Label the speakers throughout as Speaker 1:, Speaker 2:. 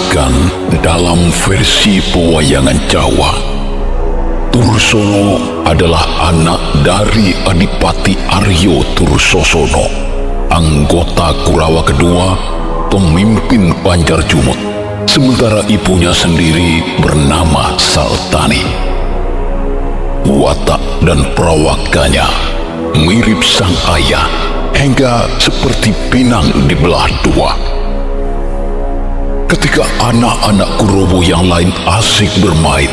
Speaker 1: Dikisahkan dalam versi pewayangan Jawa, Tursono adalah anak dari Adipati Aryo Tursosono, anggota Kurawa kedua, pemimpin Banjarjumut, sementara ibunya sendiri bernama Saltani. Watak dan perawakannya mirip sang ayah, hingga seperti pinang dibelah dua. Ketika anak-anak Kurobo yang lain asik bermain,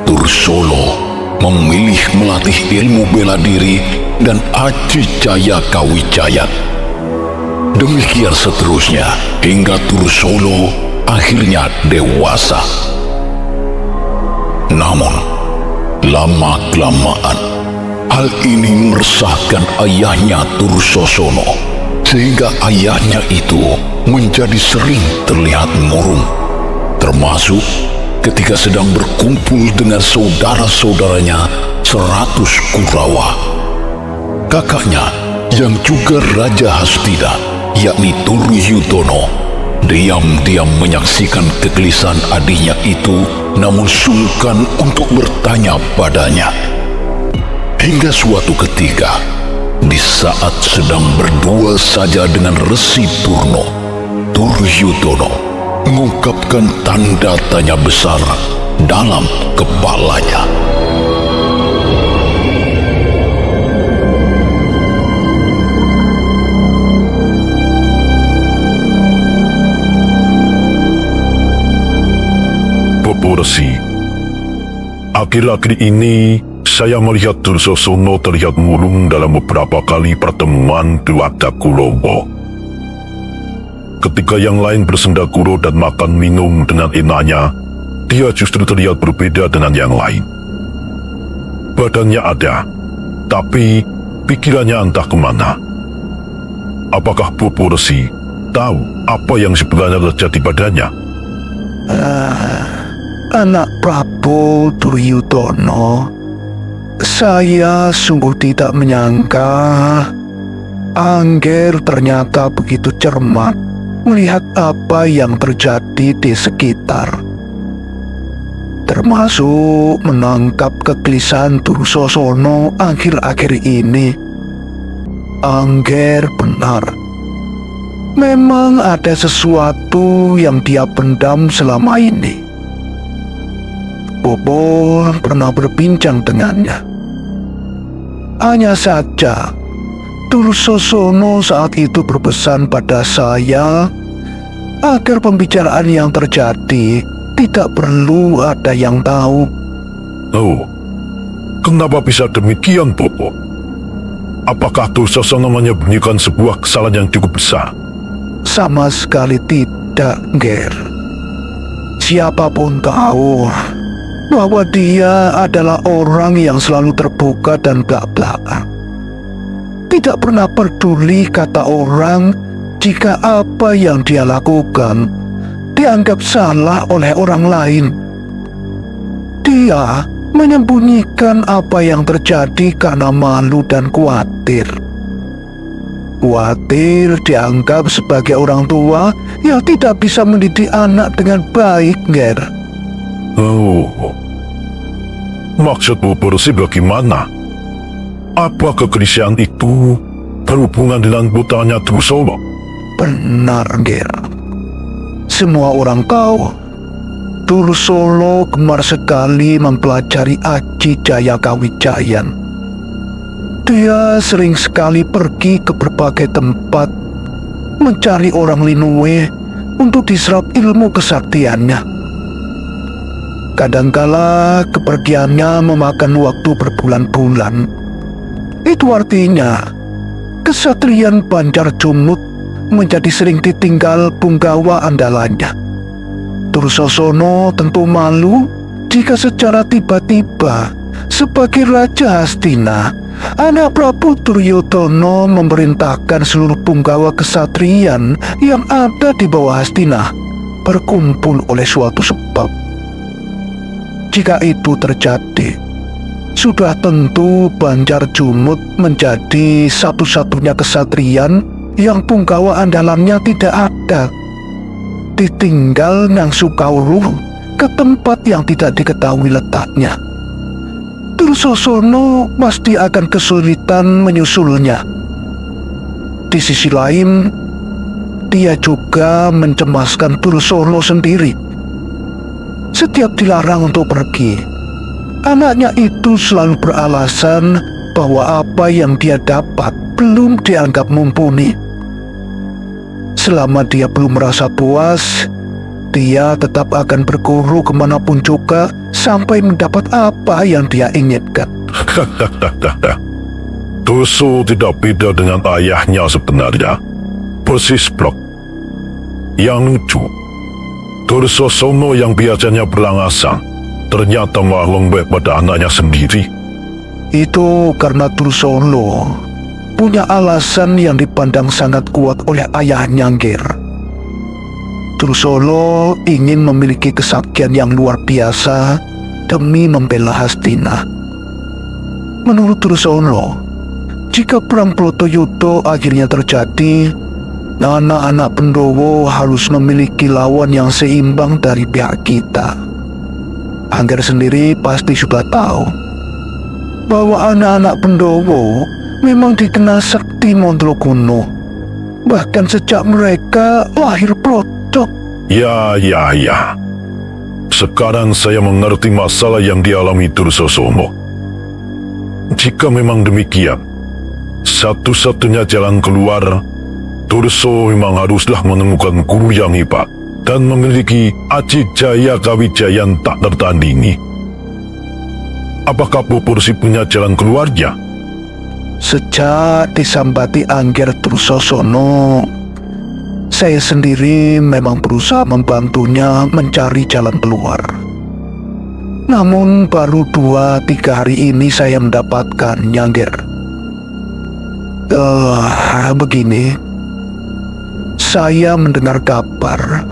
Speaker 1: Tursono memilih melatih ilmu bela diri dan aji jaya kawijayan. Demikian seterusnya hingga Tursono akhirnya dewasa. Namun, lama-kelamaan hal ini meresahkan ayahnya Tursosono, sehingga ayahnya itu menjadi sering terlihat murung, termasuk ketika sedang berkumpul dengan saudara-saudaranya 100 Kurawa. Kakaknya yang juga Raja Hastina, yakni Duryudono, diam-diam menyaksikan kegelisahan adiknya itu, namun sungkan untuk bertanya padanya. Hingga suatu ketika, di saat sedang berdua saja dengan Resi Turno, Duryudono mengungkapkan tanda tanya besar dalam kepalanya.
Speaker 2: Bopo Resi, akhir-akhir ini saya melihat Tursosono terlihat murung dalam beberapa kali pertemuan di Wadak Kurobo. Ketika yang lain bersendakuro dan makan minum dengan enaknya, dia justru terlihat berbeda dengan yang lain. Badannya ada, tapi pikirannya entah kemana. Apakah Bopo Resi tahu apa yang sebenarnya terjadi padanya?
Speaker 3: Anak Prabu Duryudono, saya sungguh tidak menyangka Angger ternyata begitu cermat melihat apa yang terjadi di sekitar, termasuk menangkap kegelisahan Tursosono akhir-akhir ini. Angger benar, memang ada sesuatu yang dia pendam selama ini. Bobo pernah berbincang dengannya. Hanya saja Tursosono saat itu berpesan pada saya agar pembicaraan yang terjadi tidak perlu ada yang tahu.
Speaker 2: Oh, kenapa bisa demikian, Bopo? Apakah Tursosono menyembunyikan sebuah kesalahan yang cukup besar?
Speaker 3: Sama sekali tidak, Ger. Siapapun tahu bahwa dia adalah orang yang selalu terbuka dan belak-belakan. Tidak pernah peduli kata orang jika apa yang dia lakukan dianggap salah oleh orang lain. Dia menyembunyikan apa yang terjadi karena malu dan khawatir. Khawatir dianggap sebagai orang tua yang tidak bisa mendidik anak dengan baik, Ger.
Speaker 2: Oh, maksud Bopo Resi bagaimana? Apa kegelisahan itu berhubungan dengan putranya Tursono?
Speaker 3: Benar, Ger. Semua orang tahu Tursono gemar sekali mempelajari aji jaya kawijayan. Dia sering sekali pergi ke berbagai tempat mencari orang Linoe untuk diserap ilmu kesaktiannya. Kadangkala kepergiannya memakan waktu berbulan-bulan. Itu artinya kesatrian Banjarjumut menjadi sering ditinggal punggawa andalannya. Tursosono tentu malu jika secara tiba-tiba sebagai Raja Hastina, anak Prabu Duryudono memerintahkan seluruh punggawa kesatrian yang ada di bawah Hastina berkumpul oleh suatu sebab. Jika itu terjadi, sudah tentu Banjarjumut menjadi satu-satunya kesatrian yang punggawa andalannya tidak ada. ditinggal Nang Sukawruh ke tempat yang tidak diketahui letaknya, Dursosana pasti akan kesulitan menyusulnya. Di sisi lain, dia juga mencemaskan Dursala sendiri. Setiap dilarang untuk pergi, anaknya itu selalu beralasan bahwa apa yang dia dapat belum dianggap mumpuni. Selama dia belum merasa puas, dia tetap akan berguru kemanapun juga sampai mendapat apa yang dia inginkan.
Speaker 2: Durso tidak beda dengan ayahnya sebenarnya. Persis blok. Yang lucu, Dursosana yang biasanya berangasan ternyata malah lembek pada anaknya sendiri.
Speaker 3: Itu karena Dursala punya alasan yang dipandang sangat kuat oleh ayahnya, Nger. Dursala ingin memiliki kesaktian yang luar biasa demi membela Hastina. Menurut Dursala, jika perang Bratayuda akhirnya terjadi, anak-anak Pandhawa harus memiliki lawan yang seimbang dari pihak kita. Angger sendiri pasti sudah tahu bahwa anak-anak Pandhawa memang dikenal sakti Mandala kuno, bahkan sejak mereka lahir prodok.
Speaker 2: Ya. Sekarang saya mengerti masalah yang dialami Dursosana. Jika memang demikian, satu-satunya jalan keluar, Durso memang haruslah menemukan guru yang hebat dan memiliki aji jaya kawijayan tak tertandingi. Apakah Proporsi punya jalan keluarnya?
Speaker 3: Sejak disambati Angger Dursosana, saya sendiri memang berusaha membantunya mencari jalan keluar. Namun baru 2-3 hari ini saya mendapatkan Angger. Begini, saya mendengar kabar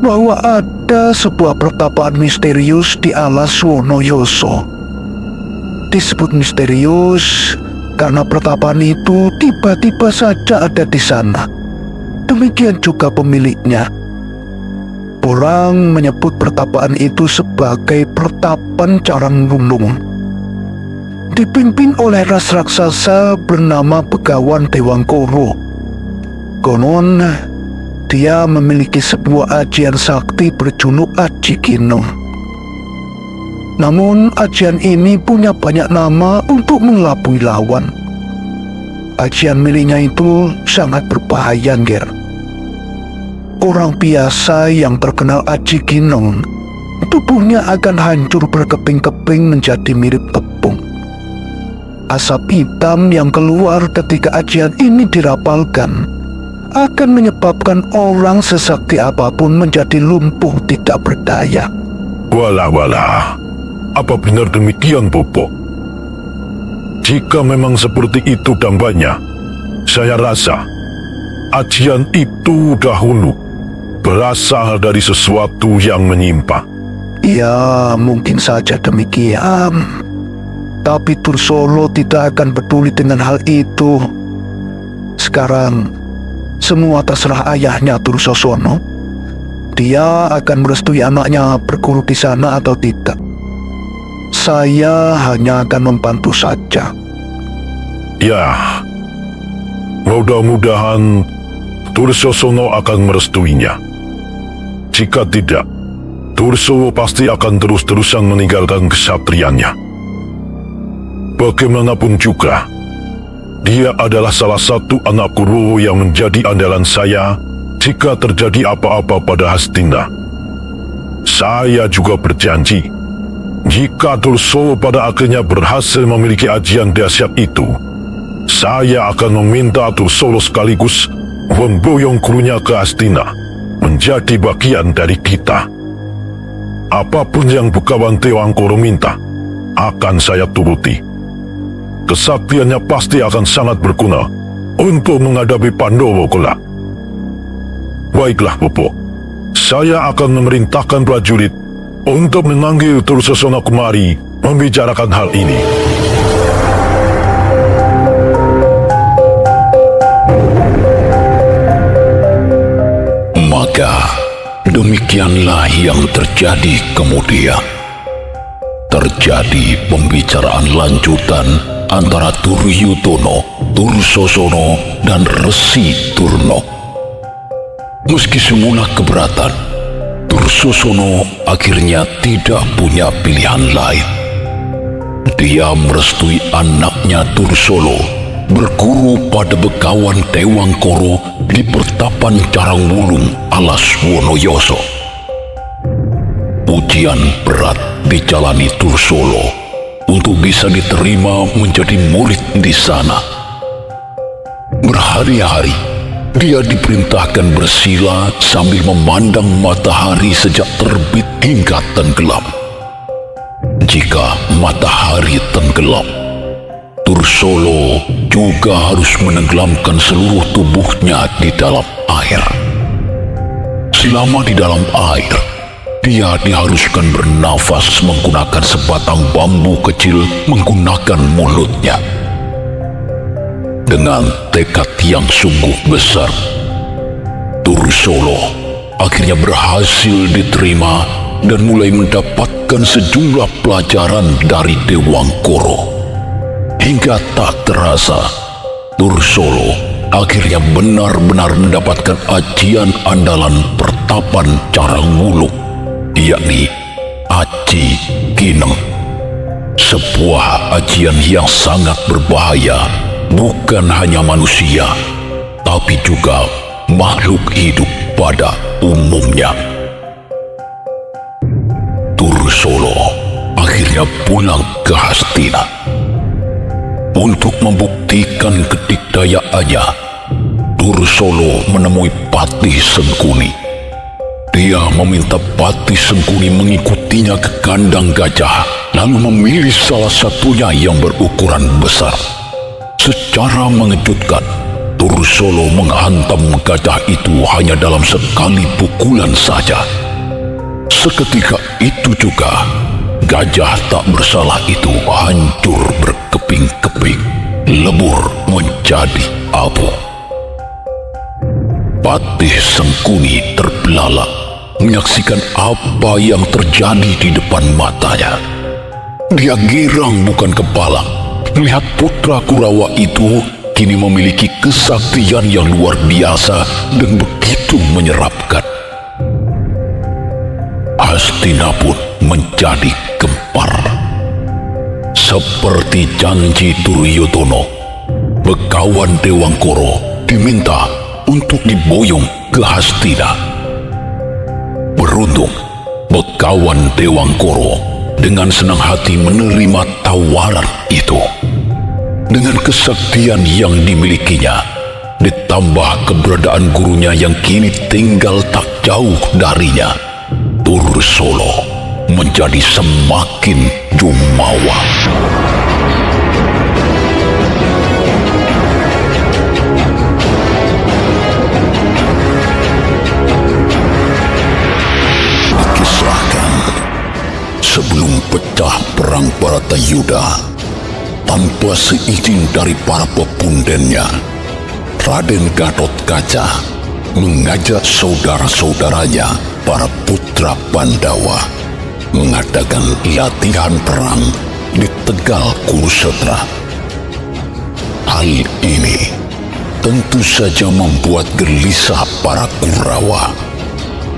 Speaker 3: bahwa ada sebuah pertapaan misterius di alas Wonoyoso. Disebut misterius karena pertapaan itu tiba-tiba saja ada di sana. Demikian juga pemiliknya. Orang menyebut pertapaan itu sebagai pertapan Carang Gunung. Dipimpin oleh ras raksasa bernama Begawan Dewangkara. Konon, dia memiliki sebuah ajian sakti berjuluk Aji Ginong. Namun, ajian ini punya banyak nama untuk mengelabui lawan. Ajian miliknya itu sangat berbahaya, Nger. Orang biasa yang terkenal Aji Ginong, tubuhnya akan hancur berkeping-keping menjadi mirip tepung. Asap hitam yang keluar ketika ajian ini dirapalkan akan menyebabkan orang sesakti apapun menjadi lumpuh tidak berdaya.
Speaker 2: Walah, apa benar demikian, Bopo? Jika memang seperti itu dampaknya, saya rasa ajian itu dahulu berasal dari sesuatu yang menyimpang.
Speaker 3: Ya, mungkin saja demikian. Tapi Dursala tidak akan peduli dengan hal itu. Sekarang, semua terserah ayahnya Dursosana. Dia akan merestui anaknya berguru di sana atau tidak. Saya hanya akan membantu saja.
Speaker 2: Ya, mudah-mudahan Dursosana akan merestuinya. Jika tidak, Durso pasti akan terus-terusan meninggalkan kesatriannya. Bagaimanapun juga, dia adalah salah satu anak Kurawa yang menjadi andalan saya jika terjadi apa-apa pada Hastina. Saya juga berjanji, jika Durso pada akhirnya berhasil memiliki ajian dahsyat itu, saya akan meminta Durso sekaligus memboyong gurunya ke Hastina menjadi bagian dari kita. Apapun yang Begawan Dewangkara minta, akan saya turuti. Kesaktiannya pasti akan sangat berguna untuk menghadapi Pandhawa kelak. Baiklah, Bopo. Saya akan memerintahkan prajurit untuk memanggil Dursosana kemari membicarakan hal ini.
Speaker 1: Maka Demikianlah yang terjadi kemudian. Terjadi pembicaraan lanjutan antara Duryudono, Dursosono, dan Resi Durna. Meski semula keberatan, Dursosono akhirnya tidak punya pilihan lain. Dia merestui anaknya Dursolo berguru pada Begawan Dewangkoro di pertapan Carangwulung alas Wonoyoso. Ujian berat dijalani Dursolo untuk bisa diterima menjadi murid di sana. Berhari-hari dia diperintahkan bersila sambil memandang matahari sejak terbit hingga tenggelam. Jika matahari tenggelam, Dursolo juga harus menenggelamkan seluruh tubuhnya di dalam air. Selama di dalam air, dia diharuskan bernafas menggunakan sebatang bambu kecil menggunakan mulutnya. Dengan tekad yang sungguh besar, Dursolo akhirnya berhasil diterima dan mulai mendapatkan sejumlah pelajaran dari Dewangkoro. Hingga tak terasa, Dursolo akhirnya benar-benar mendapatkan ajian andalan pertapan Carangwulung, yakni Aji Kineng. Sebuah ajian yang sangat berbahaya bukan hanya manusia, tapi juga makhluk hidup pada umumnya. Dursolo akhirnya pulang ke Hastina. Untuk membuktikan kedikdayaannya, Dursolo menemui Patih Sengkuni. Dia meminta Patih Sengkuni mengikutinya ke kandang gajah, lalu memilih salah satunya yang berukuran besar. Secara mengejutkan, Dursolo menghantam gajah itu hanya dalam sekali pukulan saja. Seketika itu juga, gajah tak bersalah itu hancur berkeping-keping, lebur menjadi abu. Patih Sengkuni terbelalak menyaksikan apa yang terjadi di depan matanya. Dia girang bukan kepala melihat putra Kurawa itu kini memiliki kesaktian yang luar biasa dan begitu menyeramkan. Hastina pun menjadi gempar. Seperti janji Duryudono, Begawan Dewangkoro diminta untuk diboyong ke Hastina. Beruntung, Begawan Dewangkoro dengan senang hati menerima tawaran itu. Dengan kesaktian yang dimilikinya, ditambah keberadaan gurunya yang kini tinggal tak jauh darinya, Dursolo menjadi semakin jumawa. Dikisahkan, sebelum pecah perang Baratayuda, tanpa seizin dari para pepundennya, Raden Gatotkaca mengajak saudara-saudaranya, para putra Pandawa, mengadakan latihan perang di Tegal Kurusetra. Hal ini tentu saja membuat gelisah para Kurawa.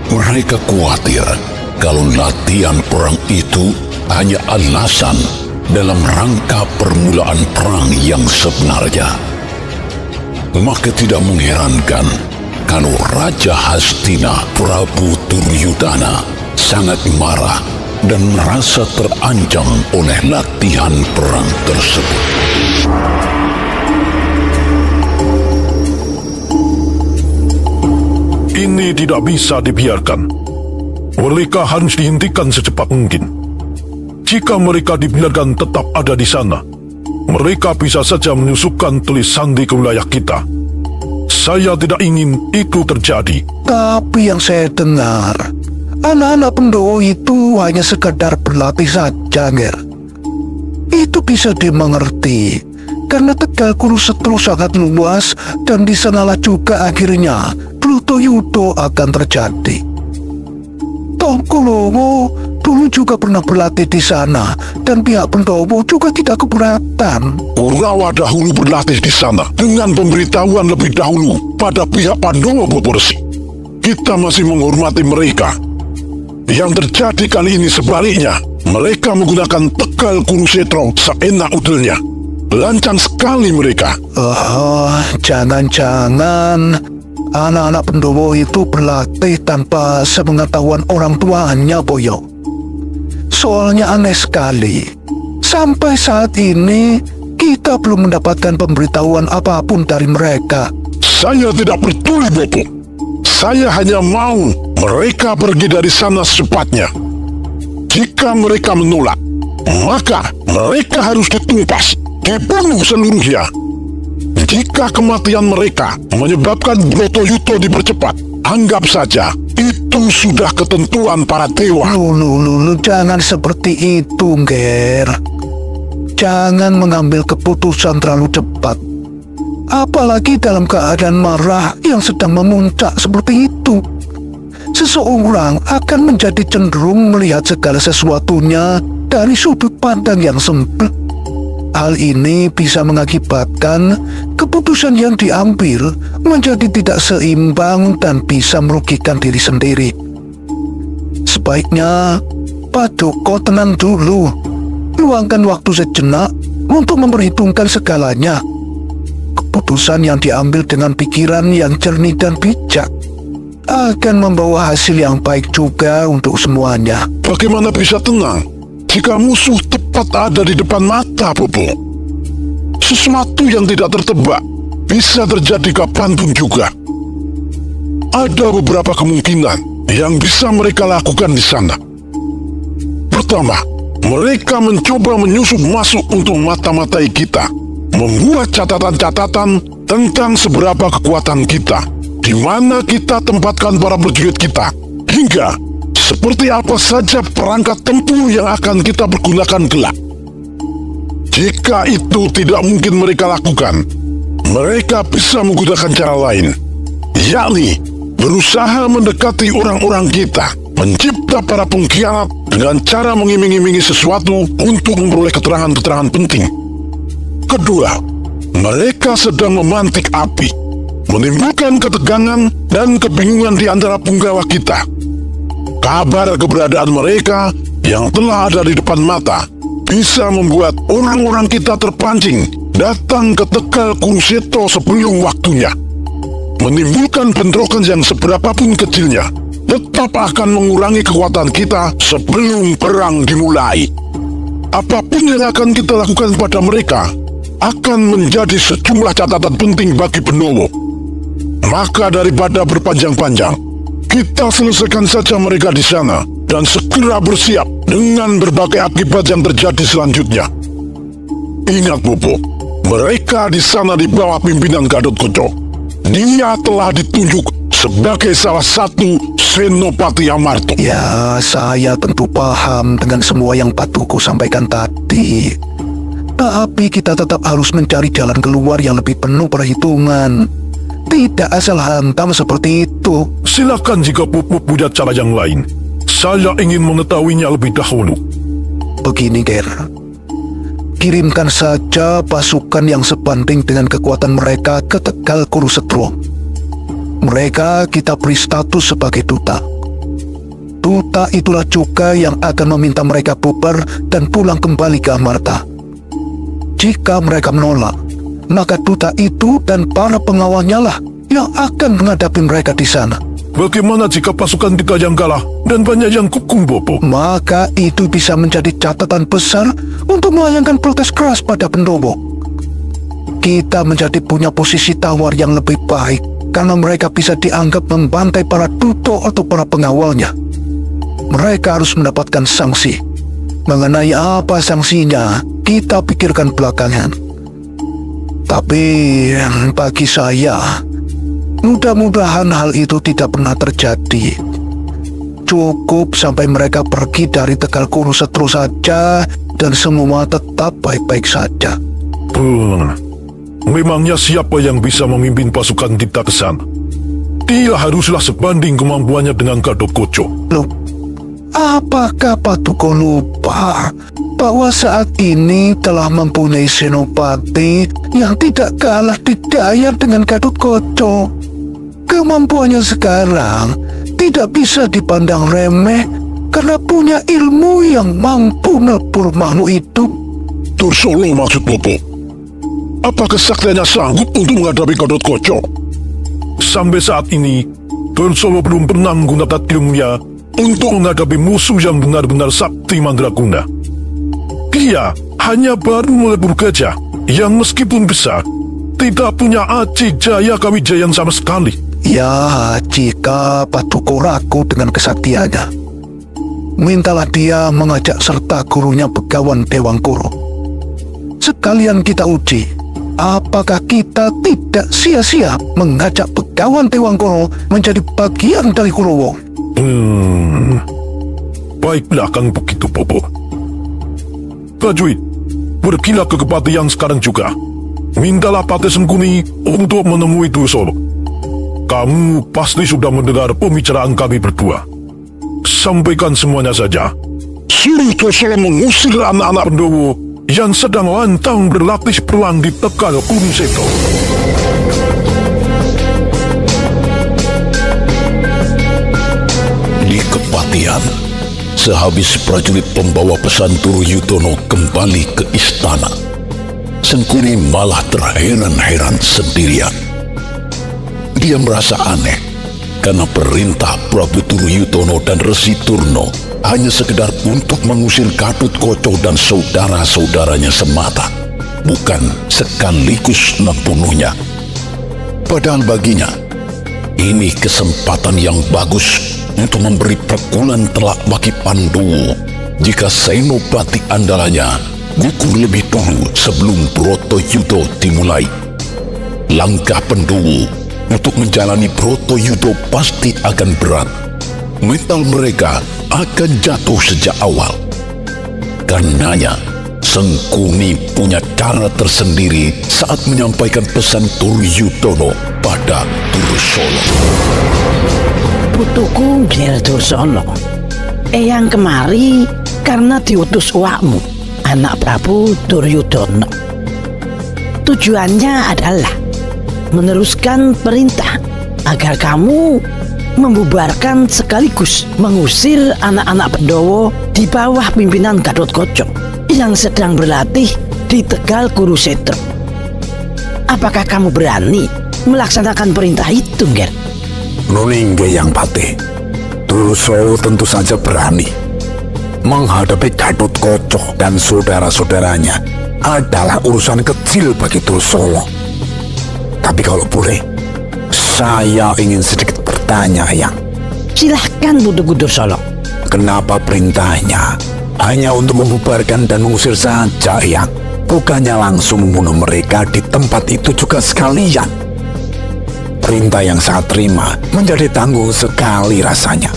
Speaker 1: Mereka khawatir kalau latihan perang itu hanya alasan dalam rangka permulaan perang yang sebenarnya. Maka tidak mengherankan kalau Raja Hastina Prabu Duryudana sangat marah dan merasa terancam oleh latihan perang tersebut.
Speaker 2: Ini tidak bisa dibiarkan. Mereka harus dihentikan secepat mungkin. Jika mereka dibiarkan tetap ada di sana, mereka bisa saja menyusupkan tulis sandi ke wilayah kita. Saya tidak ingin itu terjadi.
Speaker 3: Tapi yang saya dengar, anak-anak Pendowo itu hanya sekadar berlatih saja, Nger. Itu bisa dimengerti, karena Tegal Kurusetra sangat luas dan di sanalah juga akhirnya Bratayuda akan terjadi. Tongkolowo dulu juga pernah berlatih di sana, dan pihak Pendowo juga tidak keberatan.
Speaker 1: Kurawa dahulu berlatih di sana dengan pemberitahuan lebih dahulu pada pihak Pandowo Bopo Resi. Kita masih menghormati mereka. Yang terjadi kali ini sebaliknya, mereka menggunakan Tegal Kurusetro seenak udelnya. Lancang sekali mereka.
Speaker 3: Jangan-jangan anak-anak Pendowo itu berlatih tanpa sepengetahuan orang tuanya, Boyo. Soalnya aneh sekali. Sampai saat ini, kita belum mendapatkan pemberitahuan apapun dari mereka.
Speaker 1: Saya tidak peduli, Bopo. Saya hanya mau mereka pergi dari sana secepatnya. Jika mereka menolak, maka mereka harus ditumpas, dibunuh seluruhnya. Jika kematian mereka menyebabkan Brotoyuto dipercepat, anggap saja itu sudah ketentuan para dewa.
Speaker 3: Jangan seperti itu, Ger. Jangan mengambil keputusan terlalu cepat. Apalagi dalam keadaan marah yang sedang memuncak seperti itu. Seseorang akan menjadi cenderung melihat segala sesuatunya dari sudut pandang yang sempit. Hal ini bisa mengakibatkan keputusan yang diambil menjadi tidak seimbang dan bisa merugikan diri sendiri. Sebaiknya Pak Joko tenang dulu, luangkan waktu sejenak untuk memperhitungkan segalanya. Keputusan yang diambil dengan pikiran yang jernih dan bijak akan membawa hasil yang baik juga untuk semuanya.
Speaker 1: Bagaimana bisa tenang jika musuh tepat ada di depan mata, Bopo? Sesuatu yang tidak tertebak bisa terjadi kapanpun juga. Ada beberapa kemungkinan yang bisa mereka lakukan di sana. Pertama, mereka mencoba menyusup masuk untuk mata-matai kita, membuat catatan-catatan tentang seberapa kekuatan kita, di mana kita tempatkan para prajurit kita, hingga seperti apa saja perangkat tempur yang akan kita pergunakan kelak. Jika itu tidak mungkin mereka lakukan, mereka bisa menggunakan cara lain, yakni berusaha mendekati orang-orang kita, mencipta para pengkhianat dengan cara mengiming-imingi sesuatu untuk memperoleh keterangan-keterangan penting. Kedua, mereka sedang memantik api, menimbulkan ketegangan dan kebingungan di antara punggawa kita. Kabar keberadaan mereka yang telah ada di depan mata bisa membuat orang-orang kita terpancing datang ke Tegal Kurusetro sebelum waktunya. Menimbulkan bentrokan yang seberapapun kecilnya tetap akan mengurangi kekuatan kita sebelum perang dimulai. Apapun yang akan kita lakukan pada mereka akan menjadi sejumlah catatan penting bagi Pendowo. Maka daripada berpanjang-panjang, kita selesaikan saja mereka di sana dan segera bersiap dengan berbagai akibat yang terjadi selanjutnya. Ingat, Bopo, mereka di sana di bawah pimpinan Gatotkaca. Dia telah ditunjuk sebagai salah satu Senopati Amarto.
Speaker 3: Ya, saya tentu paham dengan semua yang Pak Tuku sampaikan tadi. Tapi kita tetap harus mencari jalan keluar yang lebih penuh perhitungan. Tidak asal hantam seperti itu.
Speaker 2: Silakan jika Bopo punya cara yang lain. Saya ingin mengetahuinya lebih dahulu.
Speaker 3: Begini, Ger. Kirimkan saja pasukan yang sebanding dengan kekuatan mereka ke Tegal Kurusetro. Mereka kita beri status sebagai duta. Duta itulah juga yang akan meminta mereka bubar dan pulang kembali ke Amarta. Jika mereka menolak, maka duta itu dan para pengawalnya lah yang akan menghadapi mereka di sana.
Speaker 2: Bagaimana jika pasukan kita yang kalah dan banyak yang gugur, Bopo?
Speaker 3: Maka itu bisa menjadi catatan besar untuk melayangkan protes keras pada Pendowo. Kita menjadi punya posisi tawar yang lebih baik karena mereka bisa dianggap membantai para duto atau para pengawalnya. Mereka harus mendapatkan sanksi. Mengenai apa sanksinya, kita pikirkan belakangan. Tapi bagi saya, mudah-mudahan hal itu tidak pernah terjadi. Cukup sampai mereka pergi dari Tegal Kurusetro saja dan semua tetap baik-baik saja.
Speaker 2: Memangnya siapa yang bisa memimpin pasukan kita ke sana? Dia haruslah sebanding kemampuannya dengan Gatotkaca.
Speaker 3: Loh, Apakah Patuko lupa bahwa saat ini telah mempunyai senopati yang tidak kalah didaya dengan Gatotkaca? Kemampuannya sekarang tidak bisa dipandang remeh karena punya ilmu yang mampu melebur makhluk hidup.
Speaker 1: Dursala maksud Bopo? Apa kesaktiannya sanggup untuk menghadapi Gatotkaca?
Speaker 2: Sampai saat ini, Dursala belum pernah menggunakan ilmunya untuk menghadapi musuh yang benar-benar sakti mandraguna. Dia hanya baru melebur gajah yang meskipun besar, tidak punya aji jaya kawijayan sama sekali.
Speaker 3: Ya, jika Patuko ragu dengan kesaktiannya, mintalah dia mengajak serta gurunya Begawan Dewangkara. Sekalian kita uji, apakah kita tidak sia-sia mengajak Begawan Dewangkara menjadi bagian dari Kurawa.
Speaker 2: Baiklah Kang begitu, Bopo. Prajurit, pergilah ke kepatihan sekarang juga. Mintalah Patih Sengkuni untuk menemui Dursala. Kamu pasti sudah mendengar pembicaraan kami berdua. Sampaikan semuanya saja.
Speaker 1: Suruh Dursala mengusir
Speaker 2: anak-anak Pandawa yang sedang lantang berlatih perang di Tegal Kurusetra.
Speaker 1: Di kepatihan, sehabis prajurit pembawa pesan Duryudono kembali ke istana, Sengkuni malah terheran-heran sendirian. Dia merasa aneh karena perintah Prabu Duryudono dan Resi Durna hanya sekedar untuk mengusir Gatotkaca dan saudara-saudaranya semata, bukan sekaligus membunuhnya. Padahal baginya, ini kesempatan yang bagus untuk memberi pukulan telak bagi Pandowo jika senopati andalanya gugur lebih dulu sebelum Bratayuda dimulai. Langkah Pandowo untuk menjalani Bratayuda pasti akan berat. Mental mereka akan jatuh sejak awal. Karenanya, Sengkuni punya cara tersendiri saat menyampaikan pesan Duryudono pada Dursala.
Speaker 4: Putuku Ger Dursala, eyang kemari karena diutus uakmu, anak Prabu Duryudono. Tujuannya adalah meneruskan perintah agar kamu membubarkan sekaligus mengusir anak-anak Pandawa di bawah pimpinan Gatotkaca yang sedang berlatih di Tegal Kurusetra. Apakah kamu berani melaksanakan perintah itu, Ger?
Speaker 5: Nuningge yang Patih, Dursala tentu saja berani. Menghadapi Gatotkaca dan saudara-saudaranya adalah urusan kecil bagi Dursala. Tapi kalau boleh, saya ingin sedikit bertanya, Eyang.
Speaker 4: Silahkan, Putuku Dursala.
Speaker 5: Kenapa perintahnya hanya untuk membubarkan dan mengusir saja, Eyang? Bukannya langsung membunuh mereka di tempat itu juga sekalian? Perintah yang saya terima menjadi tanggung sekali rasanya.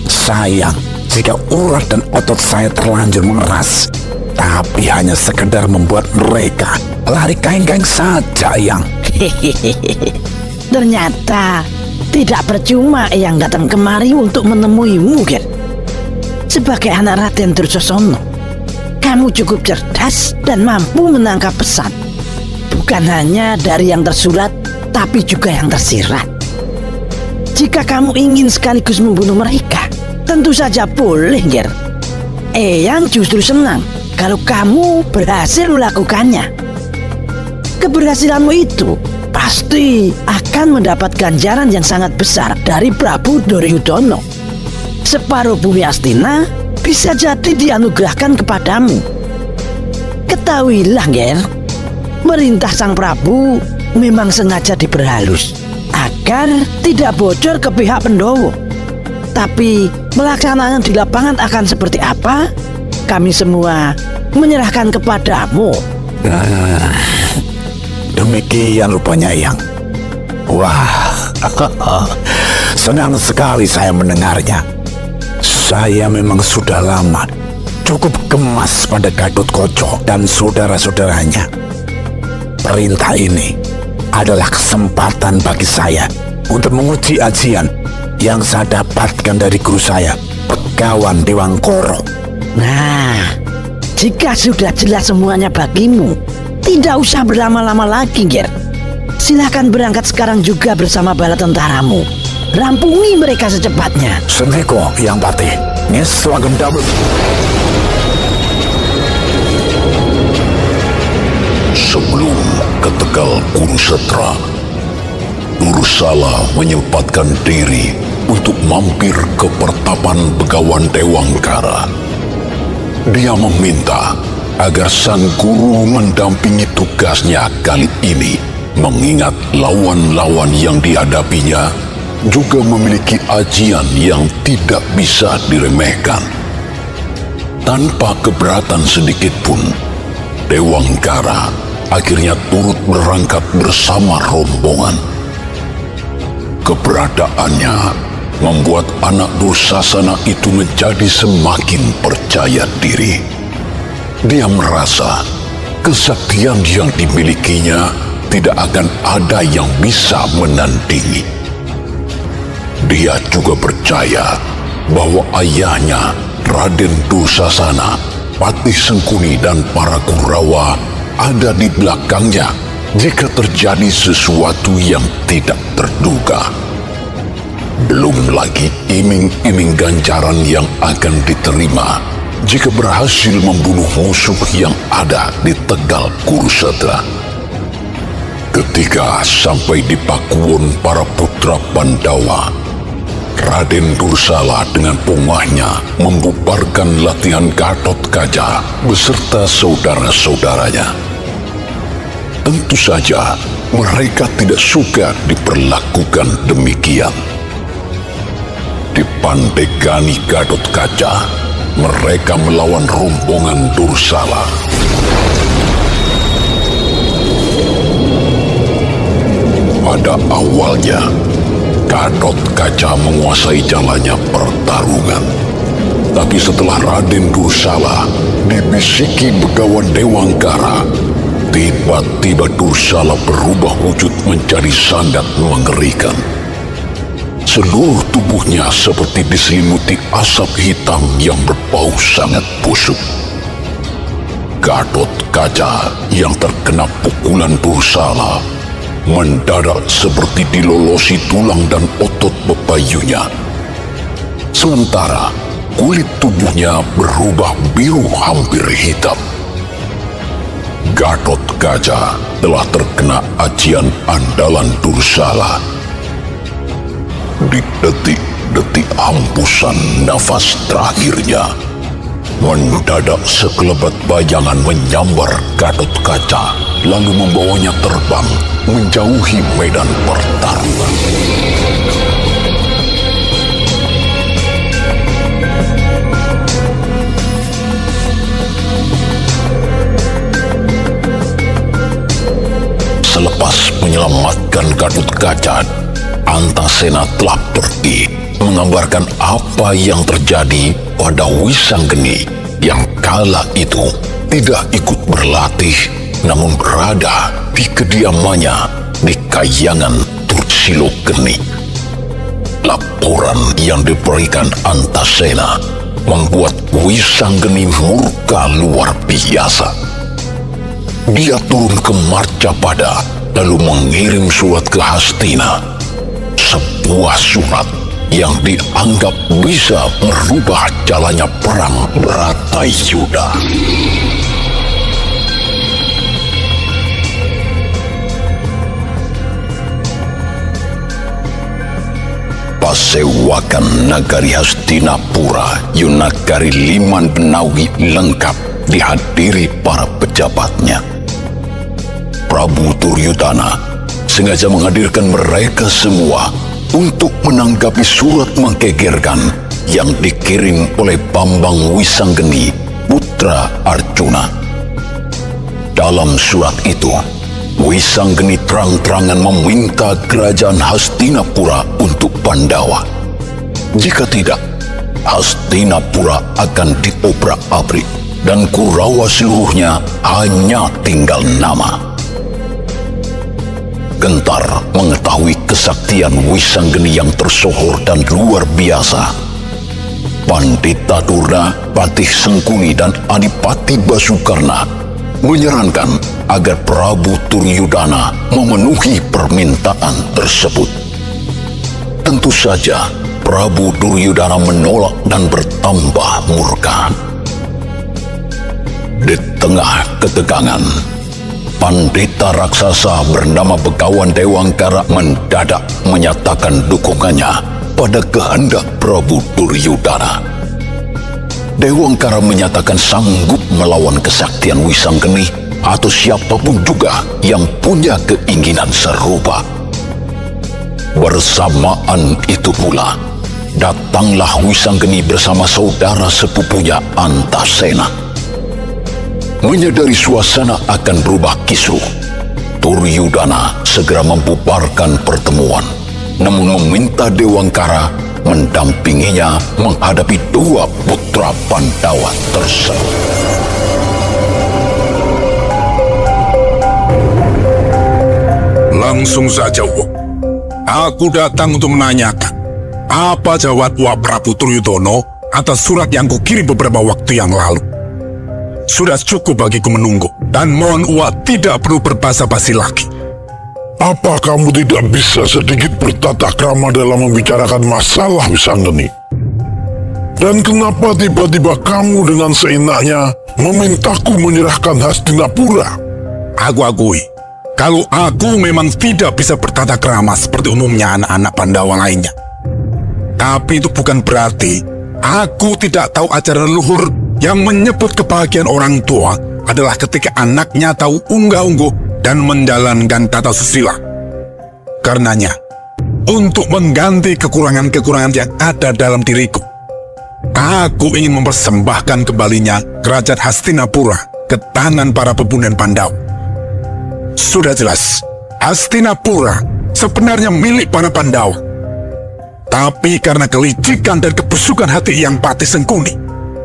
Speaker 5: Sayang jika urat dan otot saya terlanjur mengeras, tapi hanya sekedar membuat mereka lari kaing-kaing saja, Eyang.
Speaker 4: Ternyata tidak percuma Eyang datang kemari untuk menemuimu, Ger. Sebagai anak Raden Dursasana, kamu cukup cerdas dan mampu menangkap pesan, bukan hanya dari yang tersurat, tapi juga yang tersirat. Jika kamu ingin sekaligus membunuh mereka, tentu saja boleh, Ger. Eyang justru senang kalau kamu berhasil melakukannya. Keberhasilanmu itu pasti akan mendapat ganjaran yang sangat besar dari Prabu Duryudono. Separuh bumi Astina bisa jadi dianugerahkan kepadamu. Ketahuilah, Ger, perintah sang Prabu memang sengaja diperhalus agar tidak bocor ke pihak Pandawa. Tapi pelaksanaan di lapangan akan seperti apa? Kami semua menyerahkan kepadamu.
Speaker 5: Demikian rupanya, Eyang. Wah, senang sekali saya mendengarnya. Saya memang sudah lama cukup gemas pada Gatotkaca dan saudara-saudaranya. Perintah ini adalah kesempatan bagi saya untuk menguji ajian yang saya dapatkan dari guru saya, Begawan Dewangkara.
Speaker 4: Nah, jika sudah jelas semuanya bagimu, tidak usah berlama-lama lagi, Ger. Silahkan berangkat sekarang juga bersama bala tentaramu. Rampungi mereka secepatnya.
Speaker 5: Sendiko yang patih, ngeswagen damel.
Speaker 1: Sebelum ke Tegal Kurusetra, Dursala menyempatkan diri untuk mampir ke pertapan Begawan Dewangkara. Dia meminta agar sang guru mendampingi tugasnya kali ini, mengingat lawan-lawan yang dihadapinya juga memiliki ajian yang tidak bisa diremehkan. Tanpa keberatan sedikit pun, Dewangkara akhirnya turut berangkat bersama rombongan. Keberadaannya membuat anak Dursasana itu menjadi semakin percaya diri. Dia merasa kesaktian yang dimilikinya tidak akan ada yang bisa menandingi. Dia juga percaya bahwa ayahnya, Raden Dursasana, Patih Sengkuni dan para Kurawa ada di belakangnya jika terjadi sesuatu yang tidak terduga. Belum lagi iming-iming ganjaran yang akan diterima jika berhasil membunuh musuh yang ada di Tegal Kurusetra. Ketika sampai di Pakuwon para putra Pandawa, Raden Dursala dengan pongahnya membubarkan latihan Gatotkaca beserta saudara-saudaranya. Tentu saja mereka tidak suka diperlakukan demikian. Di Pandegani Gatotkaca, mereka melawan rombongan Dursala. Pada awalnya, Gatotkaca menguasai jalannya pertarungan. Tapi setelah Raden Dursala dibisiki Begawan Dewangkara, tiba-tiba Dursala berubah wujud menjadi sangat mengerikan. Seluruh tubuhnya seperti diselimuti asap hitam yang berbau sangat busuk. Gatotkaca yang terkena pukulan Dursala mendadak seperti dilolosi tulang dan otot bebayunya. Sementara kulit tubuhnya berubah biru hampir hitam. Gatotkaca telah terkena ajian andalan Dursala. Di detik-detik hembusan nafas terakhirnya, mendadak sekelebat bayangan menyambar Gatotkaca, lalu membawanya terbang menjauhi medan pertarungan. Selepas menyelamatkan Gatotkaca, Antasena telah pergi mengabarkan apa yang terjadi pada Wisanggeni yang kala itu tidak ikut berlatih namun berada di kediamannya di Kahyangan Tursilogeni. Laporan yang diberikan Antasena membuat Wisanggeni murka luar biasa. Dia turun ke Marcapada lalu mengirim surat ke Hastina, sebuah surat yang dianggap bisa merubah jalannya perang Bratayuda. Pasewakan Nagari Hastinapura Yunagari Liman Benawi lengkap dihadiri para pejabatnya. Prabu Duryudana sengaja menghadirkan mereka semua untuk menanggapi surat menggegerkan yang dikirim oleh Bambang Wisanggeni, putra Arjuna. Dalam surat itu, Wisanggeni terang-terangan meminta kerajaan Hastinapura untuk Pandawa. Jika tidak, Hastinapura akan diobrak-abrik dan Kurawa seluruhnya hanya tinggal nama. Gentar mengetahui kesaktian Wisanggeni yang tersohor dan luar biasa, Pandita Durna, Patih Sengkuni, dan Adipati Basukarna menyarankan agar Prabu Duryudana memenuhi permintaan tersebut. Tentu saja Prabu Duryudana menolak dan bertambah murka. Di tengah ketegangan, Pandita raksasa bernama Begawan Dewangkara mendadak menyatakan dukungannya pada kehendak Prabu Duryudana. Dewangkara menyatakan sanggup melawan kesaktian Wisanggeni atau siapapun juga yang punya keinginan serupa. Bersamaan itu pula, datanglah Wisanggeni bersama saudara sepupunya Antasena. Menyadari suasana akan berubah kisruh, Duryudana segera membubarkan pertemuan, namun meminta Dewangkara mendampinginya menghadapi dua putra Pandawa tersebut.
Speaker 6: Langsung saja, Wak. Aku datang untuk menanyakan apa jawab Wak Prabu Duryudono atas surat yang kukirim beberapa waktu yang lalu. Sudah cukup bagiku menunggu, dan mohon Wak tidak perlu berbasa-basi lagi.
Speaker 2: Apa kamu tidak bisa sedikit bertata krama dalam membicarakan masalah Wisanggeni? Dan kenapa tiba-tiba kamu dengan seenaknya memintaku menyerahkan Hastinapura?
Speaker 6: Aku akui, kalau aku memang tidak bisa bertata krama seperti umumnya anak-anak Pandawa lainnya. Tapi itu bukan berarti aku tidak tahu ajaran leluhur yang menyebut kebahagiaan orang tua adalah ketika anaknya tahu unggah-ungguh dan menjalankan tata susila. Karenanya, untuk mengganti kekurangan-kekurangan yang ada dalam diriku, aku ingin mempersembahkan kembalinya kerajaan Hastinapura ke tangan para pebunan Pandawa. Sudah jelas, Hastinapura sebenarnya milik para Pandawa. Tapi karena kelicikan dan kebusukan hati yang Patih Sengkuni,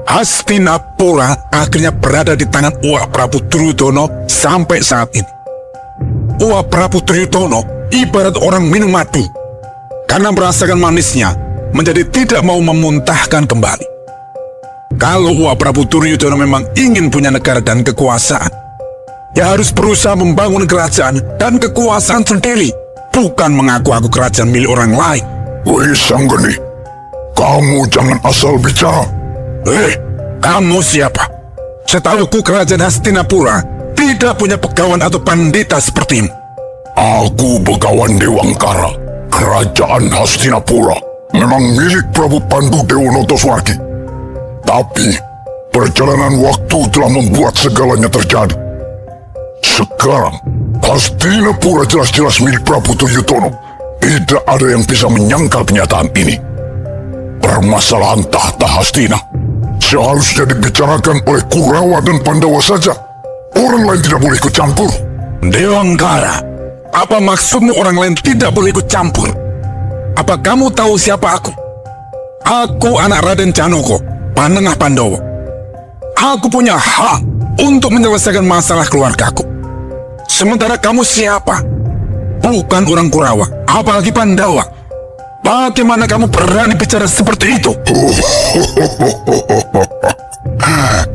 Speaker 6: Hastinapura akhirnya berada di tangan Uwak Prabu Duryudono sampai saat ini. Uwak Prabu Duryudono ibarat orang minum madu. Karena merasakan manisnya, menjadi tidak mau memuntahkan kembali. Kalau Uwak Prabu Duryudono memang ingin punya negara dan kekuasaan, ya harus berusaha membangun kerajaan dan kekuasaan sendiri, bukan mengaku-aku kerajaan milik orang lain.
Speaker 2: Wisanggeni, kamu jangan asal bicara.
Speaker 6: Kamu siapa? Setahuku kerajaan Hastinapura tidak punya pegawan atau pandita sepertimu.
Speaker 2: Aku Begawan Dewangkara. Kerajaan Hastinapura memang milik Prabu Pandu Dewonotoswargi. Tapi perjalanan waktu telah membuat segalanya terjadi. Sekarang Hastinapura jelas-jelas milik Prabu Duryudono. Tidak ada yang bisa menyangkal kenyataan ini. Permasalahan tahta Hastina seharusnya dibicarakan oleh Kurawa dan Pandawa saja. Orang lain tidak boleh ikut campur.
Speaker 6: Dewangkara, apa maksudmu orang lain tidak boleh ikut campur? Apa kamu tahu siapa aku? Aku anak Raden Janoko, Panengah Pandawa. Aku punya hak untuk menyelesaikan masalah keluargaku. Sementara kamu siapa? Bukan orang Kurawa, apalagi Pandawa. Bagaimana kamu berani bicara seperti itu?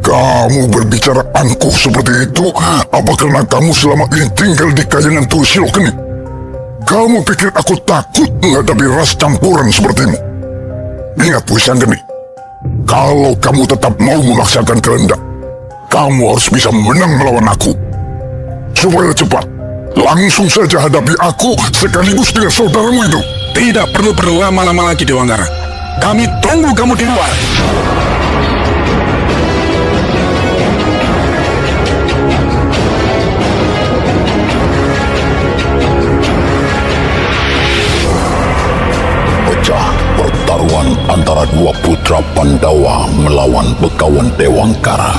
Speaker 2: Kamu berbicara angkuh seperti itu apa karena kamu selama ini tinggal di Kayangan Tusilokeni? Kamu pikir aku takut menghadapi ras campuran sepertimu? Ingat Wisanggeni, kalau kamu tetap mau memaksakan kehendak, kamu harus bisa menang melawan aku. Supaya cepat, langsung saja hadapi aku sekaligus dengan saudaramu itu.
Speaker 6: Tidak perlu berlama-lama lagi, Dewangkara. Kami tunggu kamu di luar.
Speaker 1: Pecah pertaruhan antara dua putra Pandawa melawan Begawan Dewangkara.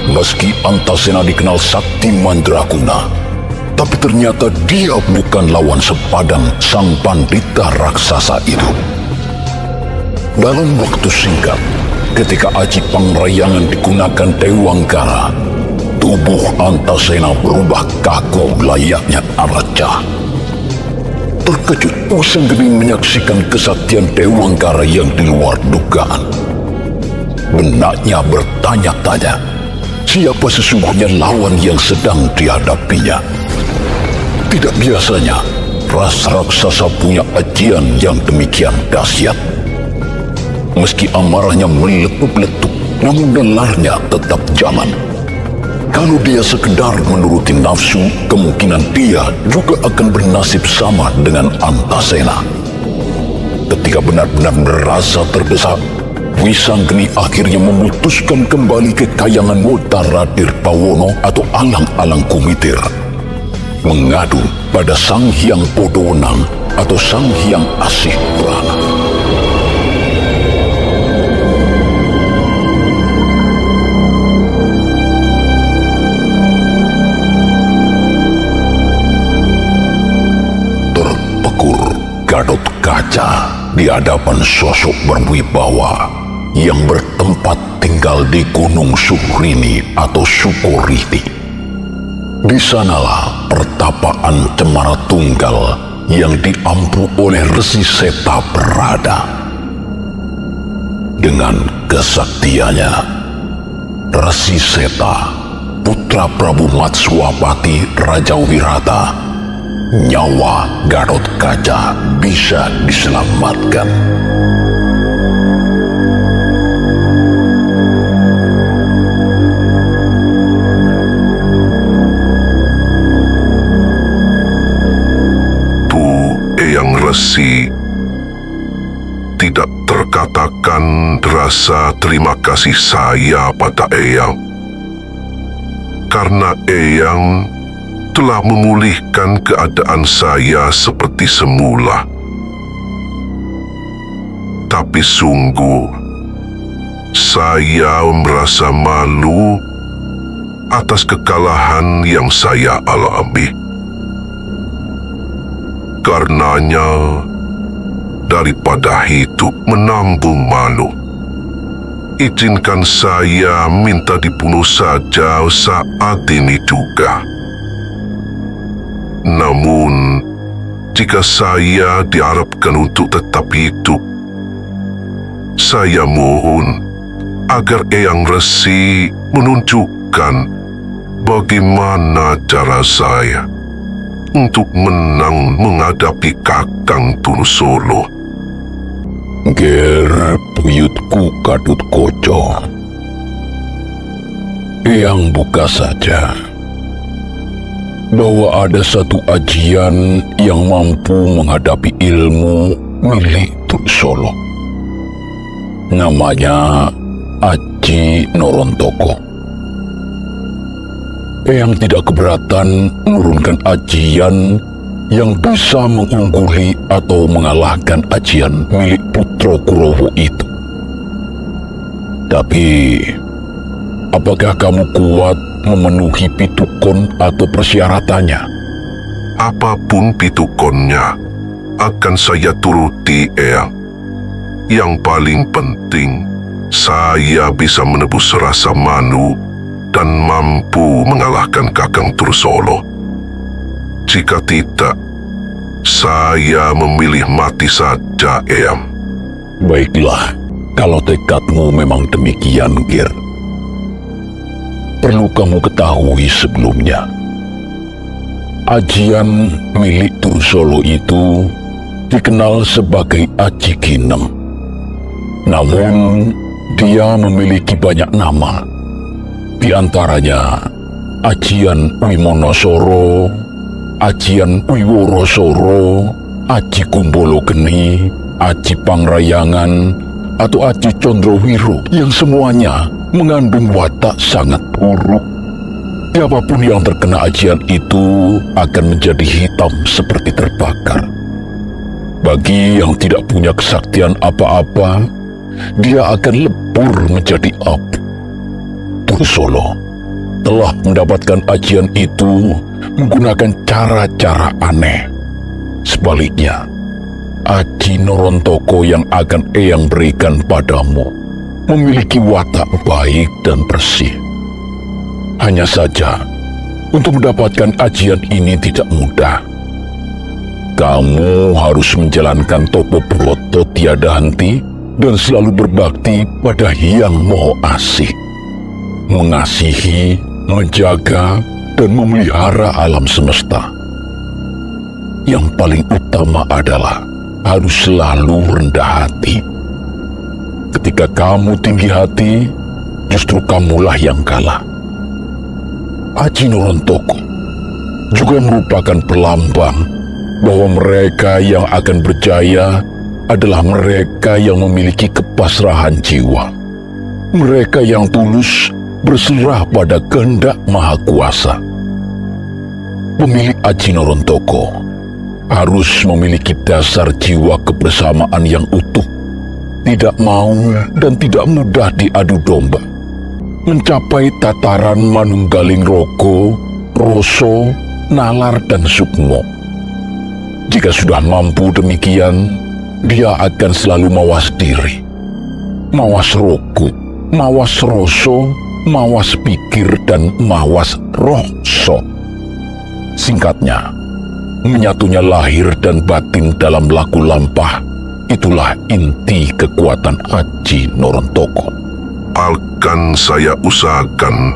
Speaker 1: Meski Antasena dikenal sakti mandraguna, tapi ternyata dia bukan lawan sepadan sang pandita raksasa itu. Dalam waktu singkat, ketika aji pangrayangan digunakan Dewangkara, tubuh Antasena berubah kaku layaknya arca. terkejut Wisanggeni menyaksikan kesaktian Dewangkara yang di luar dugaan. Benaknya bertanya-tanya, siapa sesungguhnya lawan yang sedang dihadapinya. Tidak biasanya, ras raksasa punya ajian yang demikian dahsyat. Meski amarahnya meletup-letup, namun nalarnya tetap jalan. Kalau dia sekedar menuruti nafsu, kemungkinan dia juga akan bernasib sama dengan Antasena. Ketika benar-benar merasa terdesak, Wisanggeni akhirnya memutuskan kembali ke kayangan Wotaradir Pawono atau Alang-Alang Kumitir, mengadu pada Sang Hyang Podowenang atau Sang Hyang Asih Prana. Terpekur Gatot Kaca di hadapan sosok berwibawa yang bertempat tinggal di Gunung Sukrini atau Sukoriti. Di sanalah pertapaan Cemara Tunggal yang diampu oleh Resi Seta berada. Dengan kesaktiannya, Resi Seta, putra Prabu Matswapati Raja Wirata, nyawa Gatot Kaca bisa diselamatkan.
Speaker 2: Resi, tidak terkatakan rasa terima kasih saya pada Eyang, karena Eyang telah memulihkan keadaan saya seperti semula. Tapi sungguh, saya merasa malu atas kekalahan yang saya alami. Karenanya, daripada hidup menanggung malu, izinkan saya minta dibunuh saja saat ini juga. Namun, jika saya diharapkan untuk tetap hidup, saya mohon agar Eyang Resi menunjukkan bagaimana cara saya untuk menang menghadapi Kakang Dursolo.
Speaker 1: Ger buyutku Kadut Koco, Eyang buka saja bahwa ada satu ajian yang mampu menghadapi ilmu milik Dursolo. Namanya Aji Norontoko. Eyang tidak keberatan menurunkan ajian yang bisa mengungguli atau mengalahkan ajian milik Putra Kurowo itu. Tapi, apakah kamu kuat memenuhi pitukon atau persyaratannya?
Speaker 2: Apapun pitukonnya, akan saya turuti, Eyang. Yang paling penting, saya bisa menebus rasa malu dan mampu mengalahkan Kakang Dursolo. Jika tidak, saya memilih mati saja, Eyang.
Speaker 1: Baiklah, kalau tekadmu memang demikian, Ger. Perlu kamu ketahui sebelumnya, ajian milik Dursolo itu dikenal sebagai Aji Ginem. Namun, dia memiliki banyak nama. Di antaranya Ajian Wimonosoro, Ajian Wiworosoro, Aji Kumbolo Geni, Aji Pangrayangan, atau Aji Condrowiro yang semuanya mengandung watak sangat buruk. Siapapun yang terkena ajian itu akan menjadi hitam seperti terbakar. Bagi yang tidak punya kesaktian apa-apa, dia akan lebur menjadi abu. Dursolo telah mendapatkan ajian itu menggunakan cara-cara aneh. Sebaliknya, Aji Norontoko yang akan Eyang berikan padamu memiliki watak baik dan bersih. Hanya saja, untuk mendapatkan ajian ini tidak mudah. Kamu harus menjalankan topo broto tiada henti dan selalu berbakti pada Hyang Maha Asih. Mengasihi, menjaga, dan memelihara alam semesta. Yang paling utama adalah harus selalu rendah hati. Ketika kamu tinggi hati, justru kamulah yang kalah. Aji Norontoko juga merupakan pelambang bahwa mereka yang akan berjaya adalah mereka yang memiliki kepasrahan jiwa. Mereka yang tulus berserah pada kehendak Maha Kuasa. Pemilik Aji Norontoko harus memiliki dasar jiwa kebersamaan yang utuh, tidak mau dan tidak mudah diadu domba, mencapai tataran manunggaling rogo, roso, nalar, dan sukmo. Jika sudah mampu demikian, dia akan selalu mawas diri, mawas rogo, mawas roso, mawas pikir, dan mawas roso. Singkatnya, menyatunya lahir dan batin dalam laku lampah, itulah inti kekuatan Aji Norontoko.
Speaker 2: Akan saya usahakan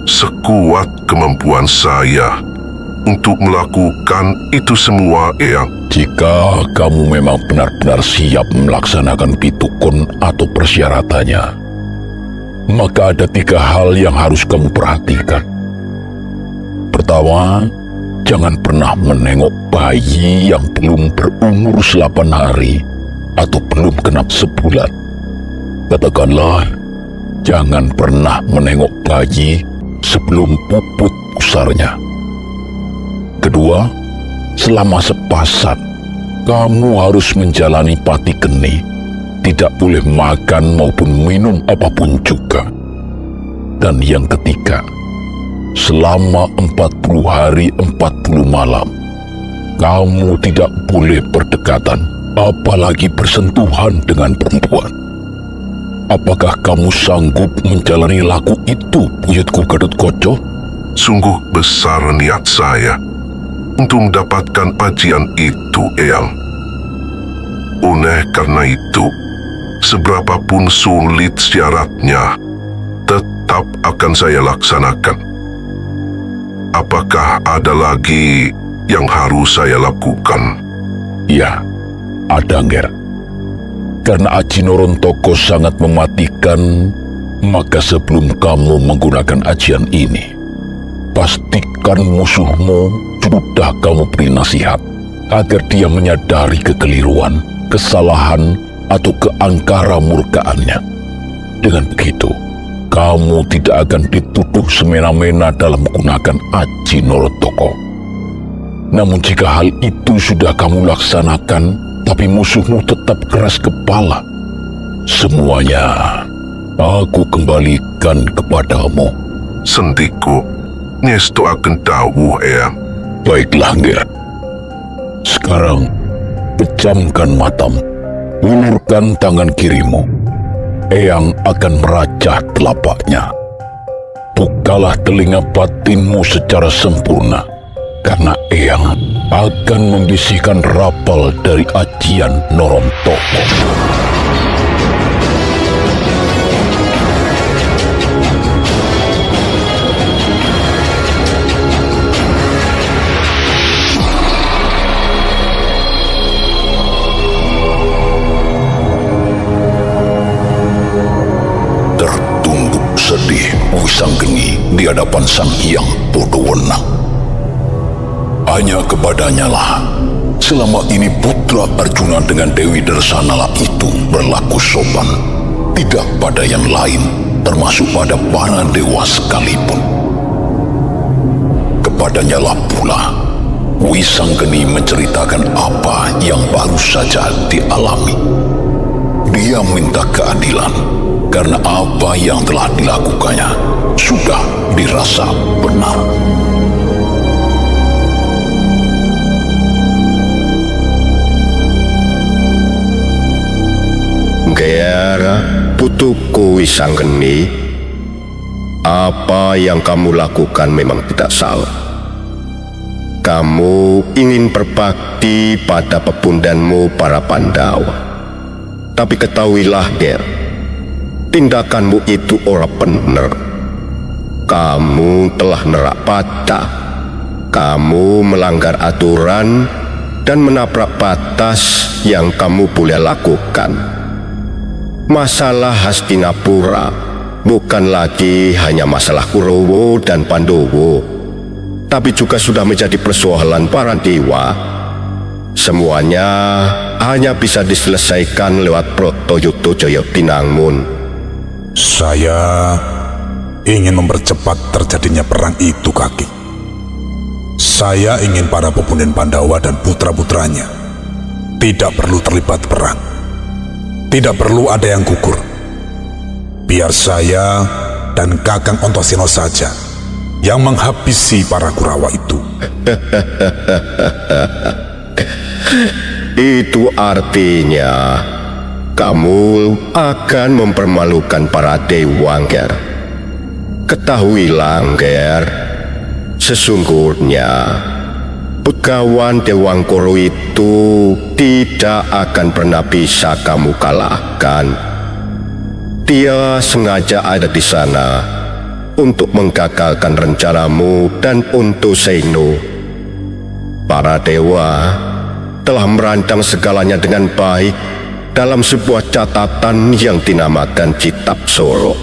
Speaker 2: sekuat kemampuan saya untuk melakukan itu semua, Eyang.
Speaker 1: Jika kamu memang benar-benar siap melaksanakan pitukun atau persyaratannya, maka ada 3 hal yang harus kamu perhatikan. Pertama, jangan pernah menengok bayi yang belum berumur 8 hari atau belum genap sebulan. Katakanlah, jangan pernah menengok bayi sebelum puput pusarnya. Kedua, selama sepasan, kamu harus menjalani pati geni, tidak boleh makan maupun minum apapun juga. Dan yang ketiga, selama 40 hari 40 malam, kamu tidak boleh berdekatan, apalagi bersentuhan dengan perempuan. Apakah kamu sanggup menjalani laku itu, buyutku Gatotkaca?
Speaker 2: Sungguh besar niat saya untuk mendapatkan ajian itu, Eyang. Oleh karena itu, seberapapun sulit syaratnya, tetap akan saya laksanakan. Apakah ada lagi yang harus saya lakukan?
Speaker 1: Ya, ada, Nger. Karena Aji Norontoko sangat mematikan, maka sebelum kamu menggunakan ajian ini, pastikan musuhmu sudah kamu beri nasihat agar dia menyadari kekeliruan, kesalahan, atau keangkara murkaannya. Dengan begitu, kamu tidak akan dituduh semena-mena dalam menggunakan Aji Norontoko. Namun jika hal itu sudah kamu laksanakan, tapi musuhmu tetap keras kepala, semuanya aku kembalikan kepadamu.
Speaker 2: Sentiku, ngestu akan tahu, Eyang.
Speaker 1: Baiklah, Nger. Sekarang, pejamkan matamu, ulurkan tangan kirimu. Eyang akan merajah telapaknya. Bukalah telinga batinmu secara sempurna, karena Eyang akan membisikkan rapal dari ajian Norontoko. Tertunduk sedih Wisanggeni di hadapan Sang Hyang Bodowenang. Hanya kepadanya lah selama ini putra Arjuna dengan Dewi Darsanala itu berlaku sopan, tidak pada yang lain, termasuk pada para dewa sekalipun. Kepadanya lah pula Wisanggeni menceritakan apa yang baru saja dialami. Dia minta keadilan karena apa yang telah dilakukannya sudah dirasa benar.
Speaker 7: Ger, putuku Wisanggeni, apa yang kamu lakukan memang tidak salah. Kamu ingin berbakti pada pepundhenmu para Pandawa. Tapi ketahuilah, Ger, tindakanmu itu ora bener. Kamu telah nerak patah. Kamu melanggar aturan dan menabrak batas yang kamu boleh lakukan. Masalah Hastinapura bukan lagi hanya masalah Kurawa dan Pandowo, tapi juga sudah menjadi persoalan para dewa. Semuanya hanya bisa diselesaikan lewat Bratayuda Jayabinangun.
Speaker 6: Saya ingin mempercepat terjadinya perang itu, Kaki. Saya ingin para pepunden Pandawa dan putra-putranya tidak perlu terlibat perang. Tidak perlu ada yang gugur. Biar saya dan Kakang Antasena saja yang menghabisi para Kurawa itu.
Speaker 7: Itu artinya kamu akan mempermalukan para dewa, Ger. Ketahuilah, Ger, sesungguhnya Begawan Dewangkara itu tidak akan pernah bisa kamu kalahkan. Dia sengaja ada di sana untuk menggagalkan rencanamu dan Antasena. Para dewa telah merancang segalanya dengan baik dalam sebuah catatan yang dinamakan Kitab Soro.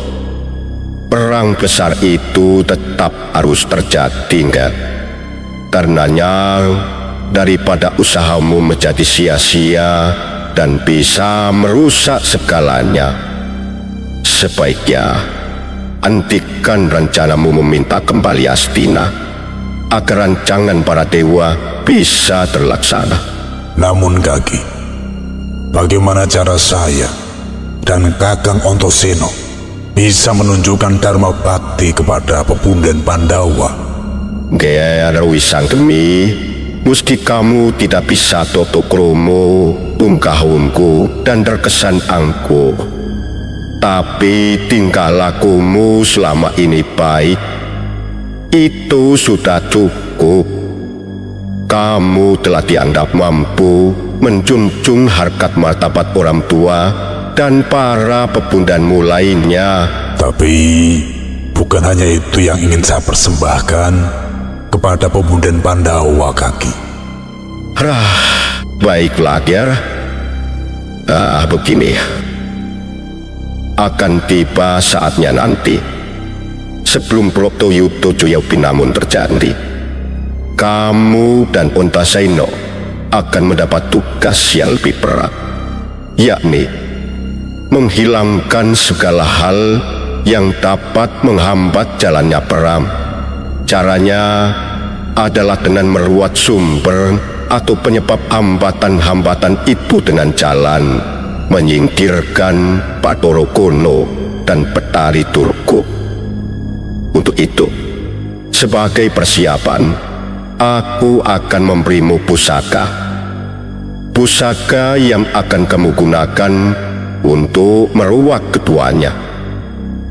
Speaker 7: Perang besar itu tetap harus terjadi, enggak? Karenanya, daripada usahamu menjadi sia-sia dan bisa merusak segalanya, sebaiknya hentikan rencanamu meminta kembali Hastina agar rancangan para dewa bisa terlaksana.
Speaker 6: Namun, Kaki, bagaimana cara saya dan Kakang Antasena bisa menunjukkan dharma bakti kepada pepunden Pandawa?
Speaker 7: Ger Wisanggeni, meski kamu tidak bisa toto kromo, ungkahunku, dan terkesan angkuh, tapi tingkah lakumu selama ini baik. Itu sudah cukup. Kamu telah dianggap mampu menjunjung harkat martabat orang tua dan para pepundhenmu lainnya.
Speaker 6: Tapi bukan hanya itu yang ingin saya persembahkan kepada pepunden Pandawa, Kaki.
Speaker 7: Baiklah, Ger. Begini, akan tiba saatnya nanti, sebelum Bratayuda Jayabinangun terjadi, kamu dan Antasena akan mendapat tugas yang lebih berat, yakni menghilangkan segala hal yang dapat menghambat jalannya perang. Caranya adalah dengan meruat sumber atau penyebab hambatan-hambatan itu dengan jalan menyingkirkan Bathara Kono dan Betari Durga. Untuk itu, sebagai persiapan, aku akan memberimu pusaka. Pusaka yang akan kamu gunakan untuk meruat keduanya.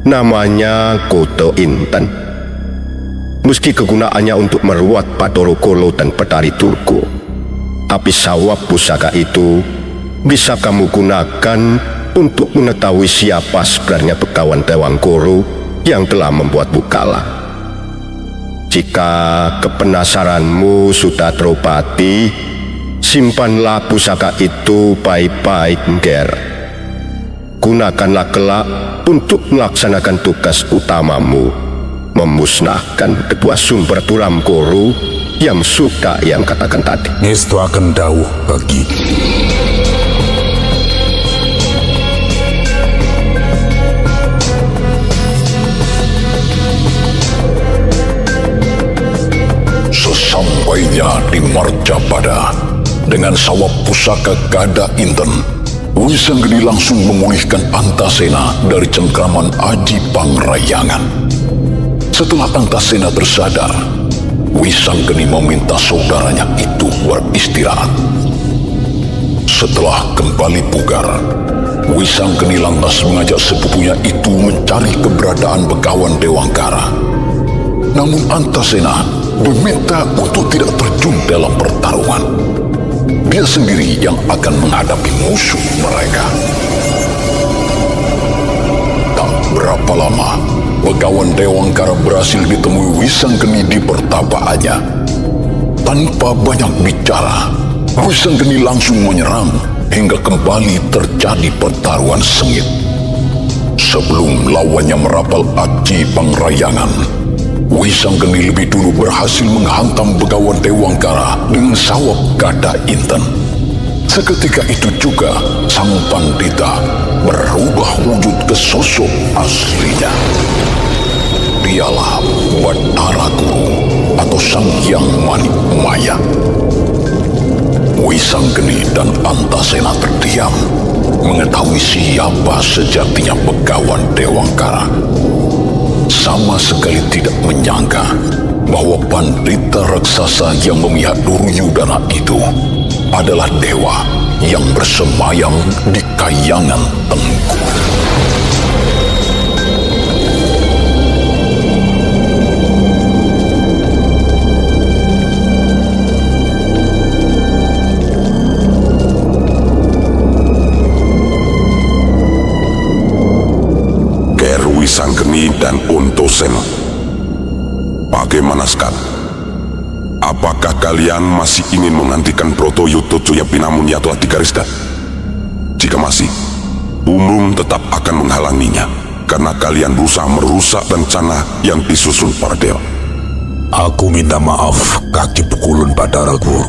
Speaker 7: Namanya Koto Inten. Meski kegunaannya untuk meruat Bathara Kono dan Betari Durga, tapi sawab pusaka itu bisa kamu gunakan untuk mengetahui siapa sebenarnya Begawan Dewangkara yang telah membuatmu kalah. Jika kepenasaranmu sudah terobati, simpanlah pusaka itu baik-baik, Ger. Gunakanlah kelak untuk melaksanakan tugas utamamu, memusnahkan kedua sumber Turam Koro yang sudah yang katakan tadi.
Speaker 6: Ngestu akan dawuh, Kaki.
Speaker 1: Sesampainya di Marjapada dengan sawab pusaka Gada Inten, Wisanggeni langsung memulihkan Antasena dari cengkraman Aji Pangrayangan. Setelah Antasena tersadar, Wisanggeni meminta saudaranya itu beristirahat. Setelah kembali bugar, Wisanggeni lantas mengajak sepupunya itu mencari keberadaan Begawan Dewangkara. Namun Antasena diminta untuk tidak terjun dalam pertarungan. Dia sendiri yang akan menghadapi musuh mereka. Tak berapa lama, Begawan Dewangkara berhasil ditemui Wisanggeni di pertapaannya. Tanpa banyak bicara, Wisanggeni langsung menyerang hingga kembali terjadi pertaruhan sengit. Sebelum lawannya merapal aji Pangrayangan, Wisanggeni lebih dulu berhasil menghantam Begawan Dewangkara dengan sawap gada inten. Seketika itu juga sang pandita berubah wujud ke sosok aslinya. Dialah Bathara Guru atau Sang Hyang Manik Maya. Wisanggeni dan Antasena terdiam mengetahui siapa sejatinya Begawan Dewangkara. Sama sekali tidak menyangka bahwa pandita raksasa yang memihak Duryudana itu adalah dewa yang bersemayam di Kayangan Tengku.
Speaker 6: Wisanggeni dan Antasena, bagaimana sekarang? Apakah kalian masih ingin menghentikan Brotoyudo Joyapinamunia atau Adigarisda? Jika masih, Umum tetap akan menghalanginya karena kalian berusaha merusak rencana yang disusun para dewa.
Speaker 5: Aku minta maaf, Kaki Pukulun Bathara Guru.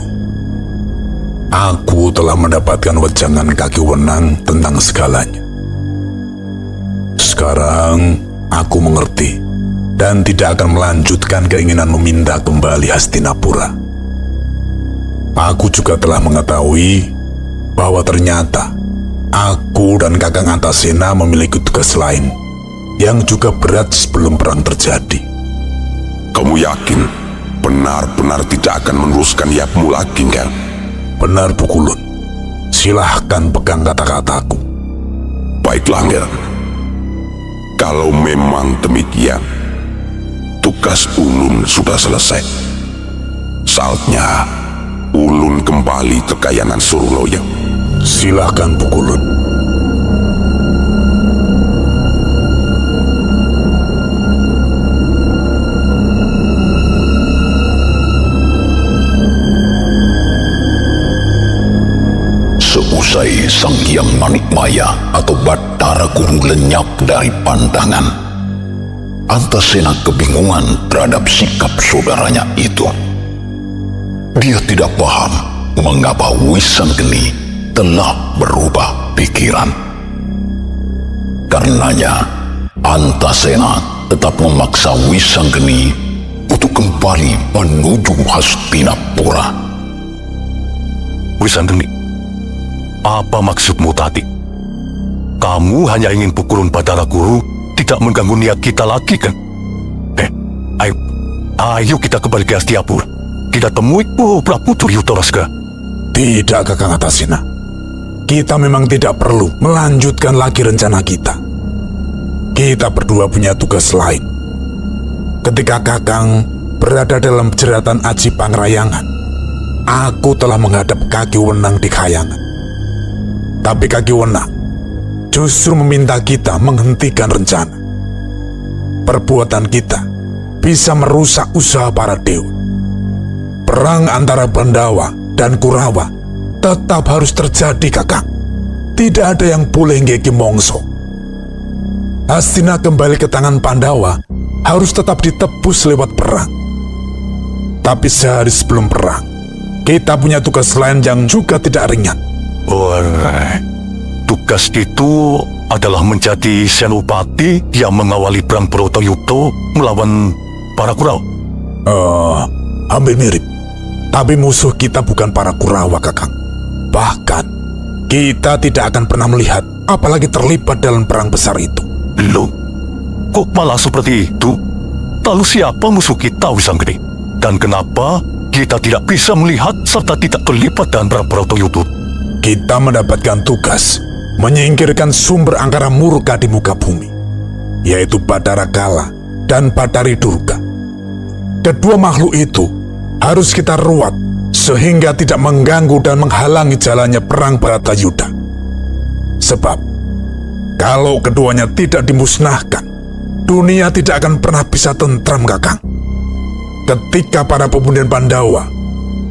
Speaker 5: Aku telah mendapatkan wejangan Kaki Wenang tentang segalanya. Sekarang aku mengerti dan tidak akan melanjutkan keinginan meminta kembali Hastinapura. Aku juga telah mengetahui bahwa ternyata aku dan Kakang Antasena memiliki tugas lain yang juga berat sebelum perang terjadi.
Speaker 6: Kamu yakin benar-benar tidak akan meneruskan yapmu lagi, kan?
Speaker 5: Benar, Pukulun. Silahkan pegang kata-kataku.
Speaker 6: Baiklah, Nger. Kalau memang demikian, tugas Ulun sudah selesai. Saatnya Ulun kembali ke Kayangan Suruloyo.
Speaker 5: Silahkan, Pukulun.
Speaker 1: Seusai Sang Hyang Manik Maya atau Bathara Guru lenyap dari pandangan, Antasena kebingungan terhadap sikap saudaranya itu. Dia tidak paham mengapa Wisanggeni telah berubah pikiran. Karenanya, Antasena tetap memaksa Wisanggeni untuk kembali menuju Hastinapura.
Speaker 8: Wisanggeni, apa maksudmu tadi? Kamu hanya ingin Pukulun Bathara Guru tidak mengganggu niat kita lagi, kan? Ayo kita kembali ke Hastinapura. Kita temui Prabu Duryudana segera.
Speaker 5: Tidak, Kakang Antasena. Kita memang tidak perlu melanjutkan lagi rencana kita. Kita berdua punya tugas lain. Ketika Kakang berada dalam jeratan Aji Pangrayangan, aku telah menghadap Kaki Wenang di Kayangan. Tapi Kaki Wenang justru meminta kita menghentikan rencana. Perbuatan kita bisa merusak usaha para dewa. Perang antara Pandawa dan Kurawa tetap harus terjadi, Kakang. Tidak ada yang boleh ngeki mongso. Hastina kembali ke tangan Pandawa harus tetap ditebus lewat perang. Tapi sehari sebelum perang, kita punya tugas lain yang juga tidak ringan.
Speaker 8: Tugas itu adalah menjadi senopati yang mengawali perang Brotoyudo melawan para Kurawa.
Speaker 5: Hampir mirip. Tapi musuh kita bukan para Kurawa, Kakang. Bahkan, kita tidak akan pernah melihat, apalagi terlibat dalam perang besar itu.
Speaker 8: Loh, kok malah seperti itu? Lalu siapa musuh kita, Wisanggeni? Dan kenapa kita tidak bisa melihat serta tidak terlibat dalam perang Brotoyudo?
Speaker 5: Kita mendapatkan tugas menyingkirkan sumber angkara murka di muka bumi, yaitu Bathara Kala dan Bathari Durga.
Speaker 6: kedua makhluk itu harus kita ruat sehingga tidak mengganggu dan menghalangi jalannya perang Baratayuda. Sebab kalau keduanya tidak dimusnahkan, dunia tidak akan pernah bisa tentram, Kakang. Ketika para pemuda Pandawa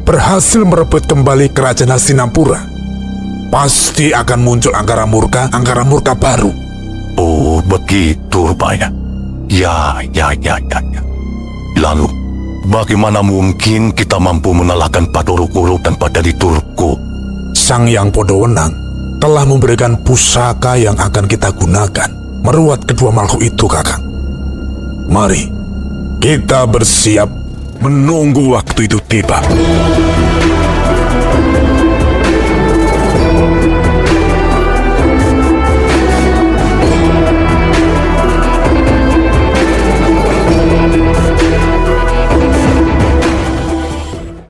Speaker 6: berhasil merebut kembali kerajaan Hastinapura, pasti akan muncul angkara murka baru.
Speaker 8: Oh, begitu rupanya. Ya. Lalu, bagaimana mungkin kita mampu mengalahkan Padorokuro dan Padariturko?
Speaker 6: Sang Yang Podowenang telah memberikan pusaka yang akan kita gunakan meruat kedua makhluk itu, Kakang. Mari kita bersiap menunggu waktu itu tiba.